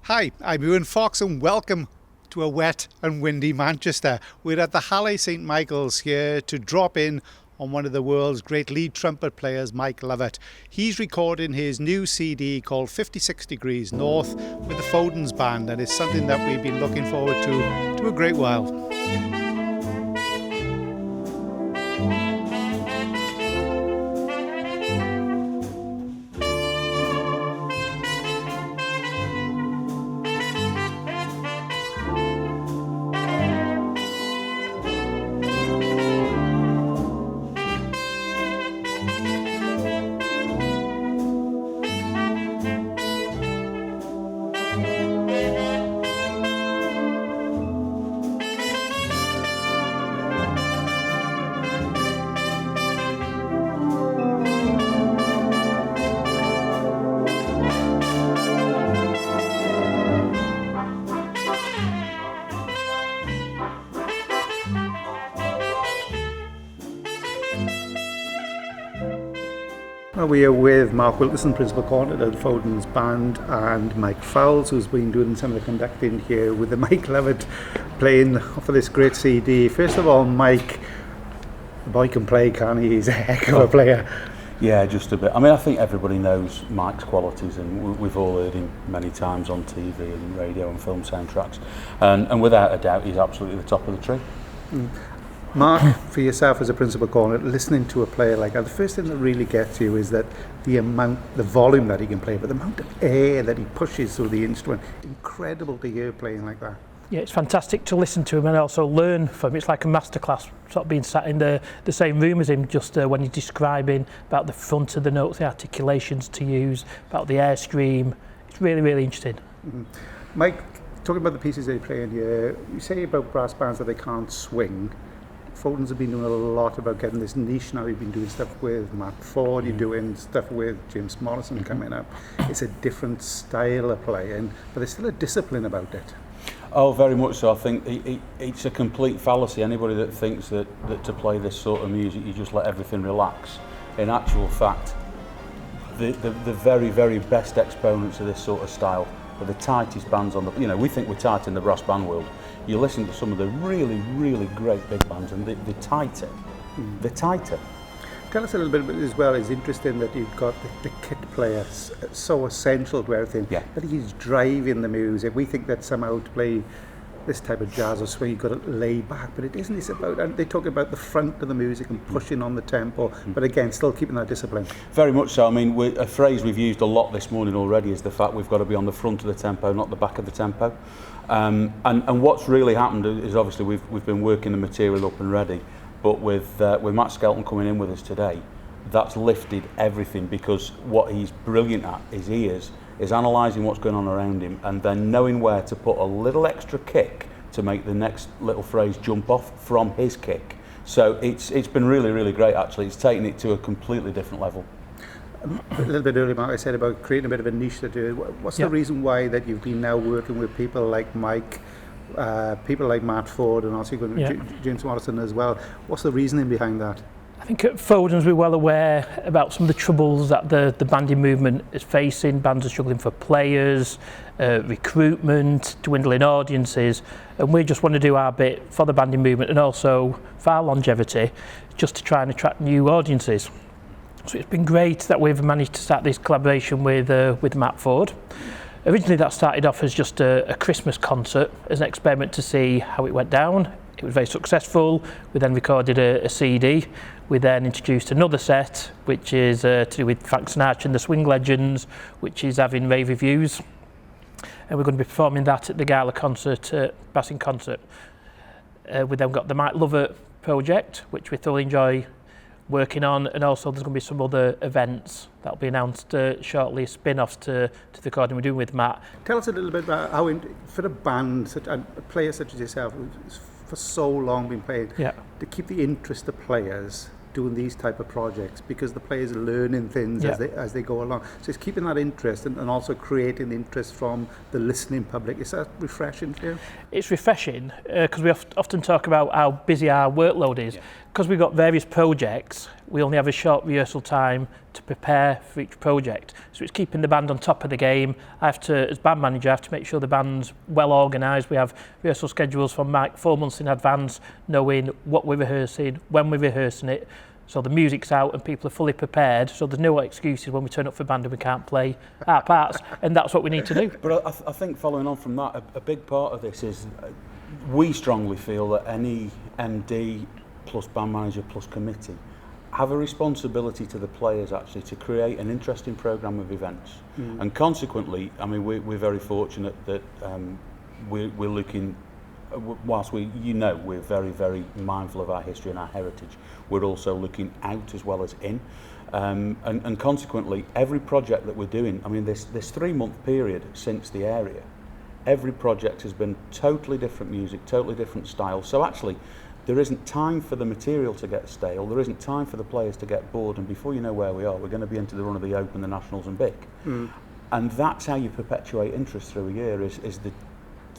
Hi, I'm Ewan Fox and welcome to a wet and windy Manchester. We're at the Halle St Michael's here to drop in on one of the world's great lead trumpet players, Mike Lovatt. He's recording his new CD called 56 Degrees North with the Fodens band, and it's something that we've been looking forward to a great while. Well, we are with Mark Wilkerson, Principal Cornet of the Fodens Band, and Mike Fowles, who's been doing some of the conducting here with the Mike Lovatt playing for this great CD. First of all, Mike, the boy can play, can't he? He's a heck of a player. Yeah, just a bit. I mean, I think everybody knows Mike's qualities, and we've all heard him many times on TV and radio and film soundtracks. And without a doubt, he's absolutely the top of the tree. Mark, for yourself as a principal cornet, listening to a player like that, the first thing that really gets you is that the volume that he can play, but the amount of air that he pushes through the instrument, incredible to hear playing like that. Yeah, it's fantastic to listen to him and also learn from him. It's like a masterclass, sort of being sat in the same room as him, just when he's describing about the front of the notes, the articulations to use, about the air stream. It's really, really interesting. Mm-hmm. Mike, talking about the pieces they play in here, you say about brass bands that they can't swing. Fodens have been doing a lot about getting this niche now. You've been doing stuff with Matt Ford, you're doing stuff with James Morrison coming up. It's a different style of playing, but there's still a discipline about it. Oh, very much so. I think it's a complete fallacy. Anybody that thinks that to play this sort of music, you just let everything relax. In actual fact, the very, very best exponents of this sort of style are the tightest bands on the... You know, we think we're tight in the brass band world. You listen to some of the really, really great big bands and they're tighter. They're tighter. Tell us a little bit as well. It's interesting that you've got the kit player so essential to everything. Yeah. That he's driving the music. We think that somehow to play this type of jazz or swing, you've got to lay back, but it isn't. It's about, and they talk about the front of the music and pushing on the tempo, but again, still keeping that discipline. Very much so. I mean, a phrase we've used a lot this morning already is the fact we've got to be on the front of the tempo, not the back of the tempo. And what's really happened is obviously we've been working the material up and ready, but with Matt Skelton coming in with us today, that's lifted everything, because what he's brilliant at, his ears, is analysing what's going on around him and then knowing where to put a little extra kick to make the next little phrase jump off from his kick. So it's been really, really great actually. It's taken it to a completely different level. A little bit earlier, Mark, I said about creating a bit of a niche to do. What's the reason why that you've been now working with people like Mike, people like Matt Ford, and also James Morrison as well? What's the reasoning behind that? I think at Fodens we're well aware about some of the troubles that the banding movement is facing. Bands are struggling for players, recruitment, dwindling audiences, and we just want to do our bit for the banding movement and also for our longevity, just to try and attract new audiences. So it's been great that we've managed to start this collaboration with Matt Ford. Originally that started off as just a Christmas concert, as an experiment to see how it went down. It was very successful. We then recorded a CD. We then introduced another set, which is to do with Frank Sinatra and the Swing Legends, which is having rave reviews. And we're going to be performing that at the Gala concert, Bassing Concert. We then got the Mike Lovatt project, which we thoroughly enjoy working on, and also there's going to be some other events that will be announced shortly, spin-offs to the recording we're doing with Matt. Tell us a little bit about how, for a band, a player such as yourself, who's for so long been playing, to keep the interest of players doing these type of projects, because the players are learning things as they go along. So it's keeping that interest and also creating interest from the listening public. Is that refreshing for you? It's refreshing because we often talk about how busy our workload is. Because we've got various projects, we only have a short rehearsal time to prepare for each project. So it's keeping the band on top of the game. As band manager, I have to make sure the band's well organised. We have rehearsal schedules from 4 months in advance, knowing what we're rehearsing, when we're rehearsing it. So the music's out and people are fully prepared, so there's no excuses when we turn up for band and we can't play our parts, and that's what we need to do. But I think following on from that, a big part of this is we strongly feel that any MD plus band manager plus committee have a responsibility to the players actually to create an interesting programme of events. And consequently, I mean, we're very fortunate that we're looking, whilst we're very, very mindful of our history and our heritage, we're also looking out as well as in. And consequently, every project that we're doing, I mean, this 3-month period since the area, every project has been totally different music, totally different style. So actually, there isn't time for the material to get stale, there isn't time for the players to get bored, and before you know where we are, we're going to be into the run of the Open, the Nationals and BIC. And that's how you perpetuate interest through a year, is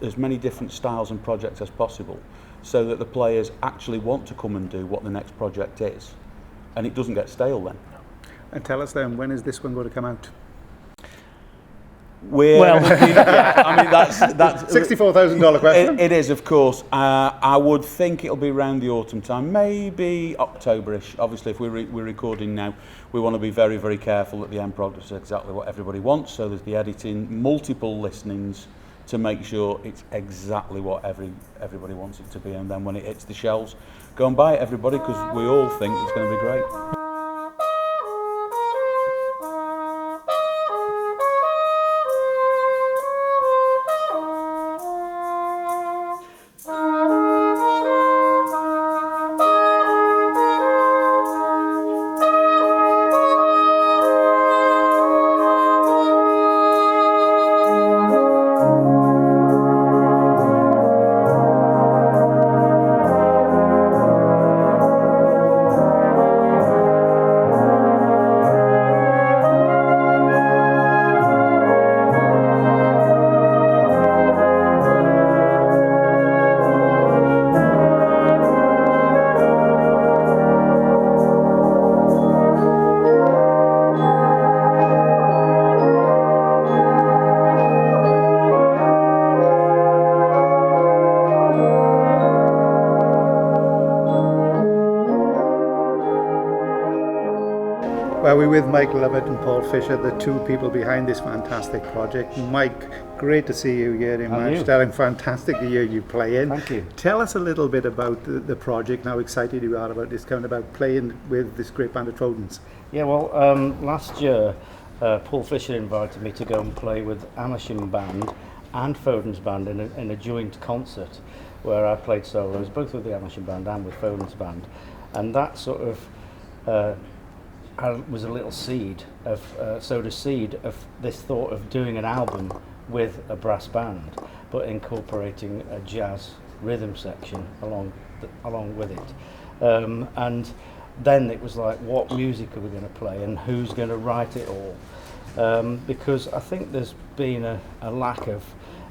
as many different styles and projects as possible, so that the players actually want to come and do what the next project is, and it doesn't get stale then. And tell us then, when is this one going to come out? Well, I mean, that's $64,000 question. It is, of course. I would think it'll be around the autumn time, maybe October-ish. Obviously, if we're recording now, we want to be very, very careful that the end product is exactly what everybody wants. So there's the editing, multiple listenings to make sure it's exactly what everybody wants it to be. And then when it hits the shelves, go and buy it, everybody, because we all think it's going to be great. Well, we're with Mike Lovatt and Paul Fisher, the two people behind this fantastic project. Mike, great to see you here in Manchester, and fantastic to hear you play in. Thank you. Tell us a little bit about the project, how excited you are about this, kind of about playing with this great band of Fodens. Yeah, well, last year, Paul Fisher invited me to go and play with Amersham Band and Fodens Band in a joint concert where I played solos, both with the Amersham Band and with Fodens Band. And that sort of was a little seed of this thought of doing an album with a brass band, but incorporating a jazz rhythm section along with it. And then it was like, what music are we going to play and who's going to write it all? Because I think there's been a lack of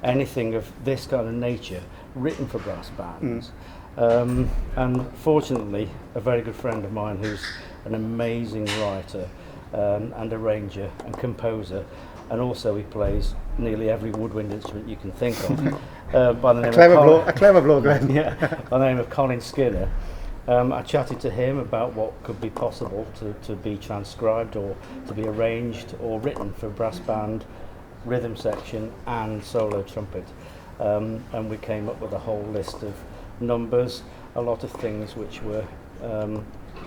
anything of this kind of nature written for brass bands. And fortunately, a very good friend of mine who's an amazing writer and arranger and composer, and also he plays nearly every woodwind instrument you can think of. By the name a clever blow, Glenn. Yeah, by the name of Colin Skinner. I chatted to him about what could be possible to be transcribed or to be arranged or written for brass band, rhythm section and solo trumpet. And we came up with a whole list of numbers, a lot of things which were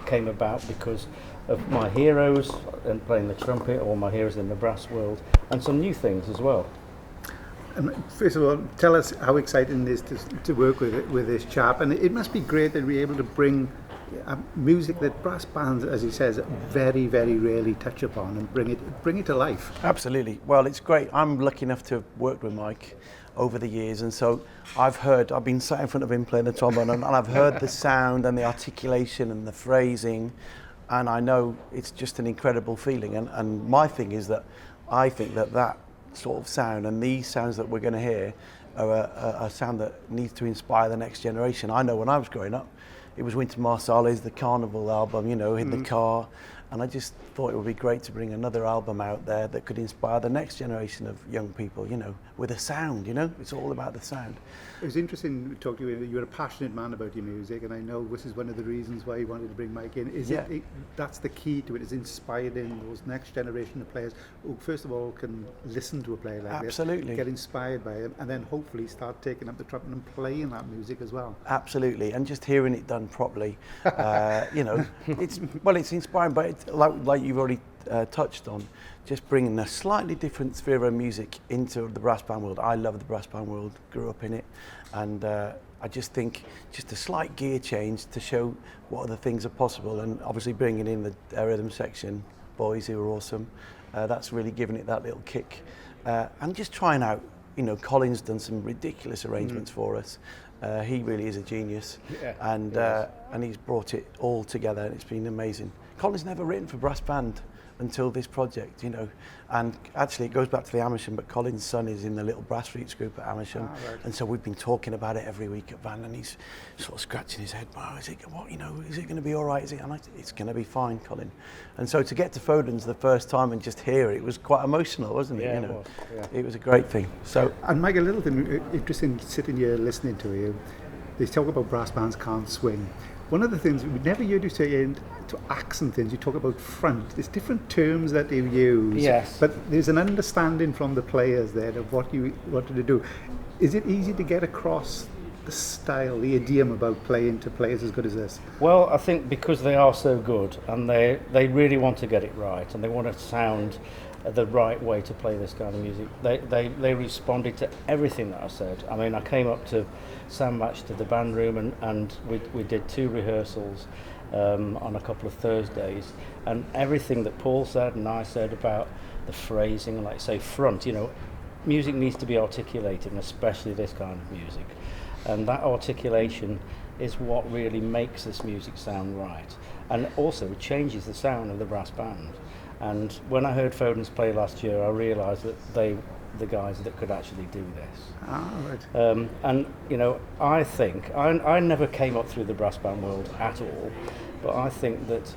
came about because of my heroes and playing the trumpet, or my heroes in the brass world, and some new things as well. First of all, tell us how exciting it is to work with this chap, and it must be great that we're able to bring music that brass bands, as he says, very, very rarely touch upon, and bring it to life. Absolutely. Well, it's great. I'm lucky enough to have worked with Mike over the years, and so I've been sat in front of him playing the trombone, and I've heard the sound and the articulation and the phrasing, and I know it's just an incredible feeling. And my thing is that I think that sort of sound and these sounds that we're going to hear are a sound that needs to inspire the next generation. I know when I was growing up, it was Winter Marsalis, the Carnival album, you know, in the car. And I just thought it would be great to bring another album out there that could inspire the next generation of young people, you know, with a sound, you know, it's all about the sound. It was interesting to talk to you. You're a passionate man about your music, and I know this is one of the reasons why you wanted to bring Mike in. Is it that's the key to it, is inspiring those next generation of players who, first of all, can listen to a player like Absolutely. this, get inspired by him, and then hopefully start taking up the trumpet and playing that music as well. Absolutely, and just hearing it done properly, you know, it's inspiring, but it's like you've already touched on, just bringing a slightly different sphere of music into the brass band world. I love the brass band world, grew up in it, and I just think just a slight gear change to show what other things are possible, and obviously bringing in the rhythm section boys who are awesome, that's really given it that little kick, and just trying out, you know, Colin's done some ridiculous arrangements for us. He really is a genius, and he's brought it all together, and it's been amazing. Colin's never written for brass band until this project, you know, and actually it goes back to the Amersham, but Colin's son is in the little brass flutes group at Amersham, and so we've been talking about it every week at band, and he's sort of scratching his head, well, is it going to be all right? Is it? And it's going to be fine, Colin. And so to get to Fodens the first time and just hear it was quite emotional, wasn't it? Yeah, you know, it was, it was a great thing. So, and Mike, a little thing interesting sitting here listening to you, they talk about brass bands can't swing. One of the things we never heard you say to accent things, you talk about front. There's different terms that you use. Yes. But there's an understanding from the players there of what you wanted to do. Is it easy to get across the style, the idiom about playing to players as good as this? Well, I think because they are so good, and they really want to get it right, and they want to sound the right way to play this kind of music. They responded to everything that I said. I mean, I came up to Sam Match to the band room, and we did 2 rehearsals on a couple of Thursdays, and everything that Paul said and I said about the phrasing, like say front, you know, music needs to be articulated, and especially this kind of music, and that articulation is what really makes this music sound right, and also it changes the sound of the brass band. And when I heard Fodens play last year, I realised that they the guys that could actually do this. Ah, right. And you know, I think I never came up through the brass band world at all, but I think that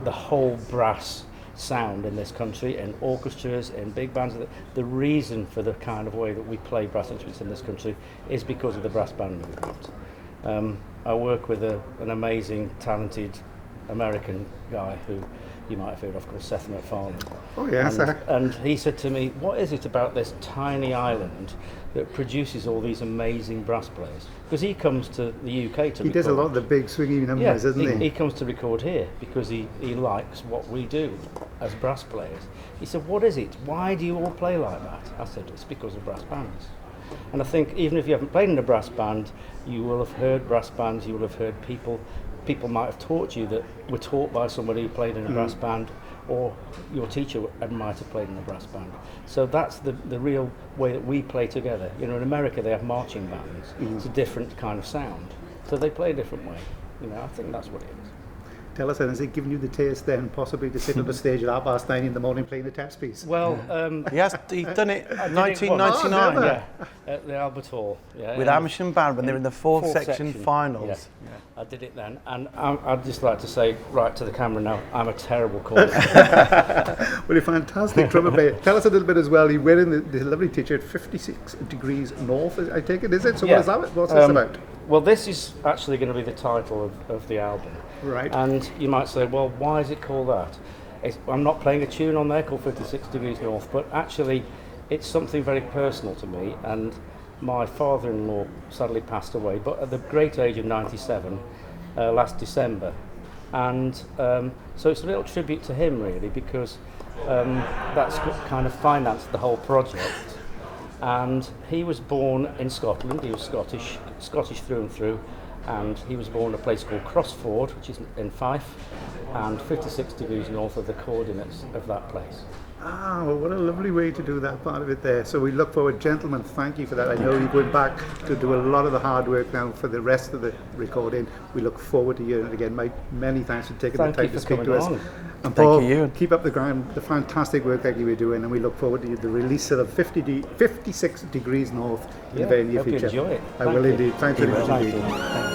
the whole brass sound in this country, in orchestras, in big bands, the reason for the kind of way that we play brass instruments in this country is because of the brass band movement. I work with an amazing, talented American guy who you might have heard of, called Seth MacFarlane. Oh yes. And he said to me, what is it about this tiny island that produces all these amazing brass players? Because he comes to the UK to record. He does a lot of the big swingy numbers, doesn't he? He comes to record here because he likes what we do as brass players. He said, what is it? Why do you all play like that? I said, it's because of brass bands. And I think even if you haven't played in a brass band, you will have heard brass bands, you will have heard people might have taught you that were taught by somebody who played in a brass band, or your teacher might have played in a brass band. So that's the real way that we play together. You know, in America they have marching bands. It's a different kind of sound. So they play a different way. You know, I think that's what it is. Tell us then, has it given you the taste then possibly to sit on the stage at 9:30 in the morning playing the test piece? Well, he's done it in I 1999 yeah, at the Albert Hall. Yeah, with Amersham Band when they're in the fourth section finals. Yeah. I did it then, and I'd just like to say right to the camera now, I'm a terrible caller. Well, you're a fantastic drummer player. Tell us a little bit as well. You're wearing the lovely t-shirt, 56 degrees north, I take it, is it? So Yeah. what is that? What's this about? Well, this is actually going to be the title of the album. Right. And you might say, well, why is it called that? I'm not playing a tune on there called 56 Degrees North, but actually it's something very personal to me. And my father-in-law sadly passed away, but at the great age of 97 last December. And so it's a little tribute to him, really, because that's what kind of financed the whole project. And he was born in Scotland. He was Scottish through and through. And he was born in a place called Crossford, which is in Fife, and 56 degrees north of the coordinates of that place. Ah, well, what a lovely way to do that part of it there. So we look forward, gentlemen, thank you for that. I know you're going back to do a lot of the hard work now for the rest of the recording. We look forward to hearing it again. Mike, many thanks for taking the time to speak to us. And Paul, keep up the fantastic work that you were doing, and we look forward to the release of 56 Degrees North in the very near future. You enjoy it. I will indeed. Thanks very much indeed.